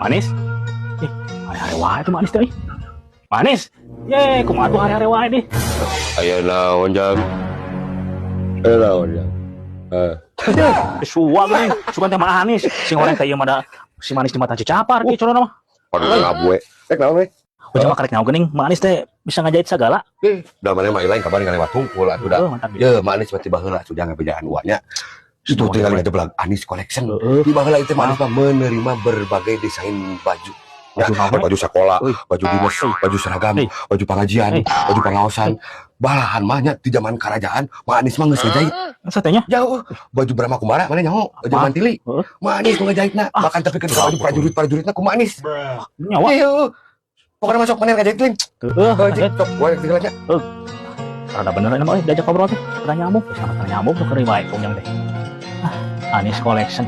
Manis? Hari-hari wae itu manis teh. Manis? Ye, kumaha tuh hari-hari wae deh. Aya naon jang? Naon jang? Suwa geuning, sugan teh manis. Sing goreng teh ieu mah da si manis di mata cicapar kieu corona mah. Aduh ngabue. Naon we? Ujang mah karek nyaho geuning, manis teh bisa ngajait segala. Da mana mah lain kabar ngalewat tungkul atuh da. Mantap. Ye manis mah tiba heula atuh jangan bejaan uanya. Itu tinggal ngajeblag Anis Collection. Tiba heula itu manis mah menerima berbagai desain baju. Ya, baju sekolah, baju dinas, baju seragam, baju pengajian, baju pengaosan. Balahan mahnya di zaman kerajaan, Manis mah geus ngajait. Satenya? Jauh, baju Brahma Kumara mana nyaho, baju mantili. Manis nu ngajaitna, bahkan tapi kedua baju prajurit-prajuritna ku Manis. Nyawa. Ayo. Pokoknya masuk mana ngajait teuing. Heeh, cok, gua tinggalnya. Rada bener ini mah diajak ngobrol teh. Pernah nyamuk, sama pernah nyamuk tuh kering bae kunjang teh. Anis Collection.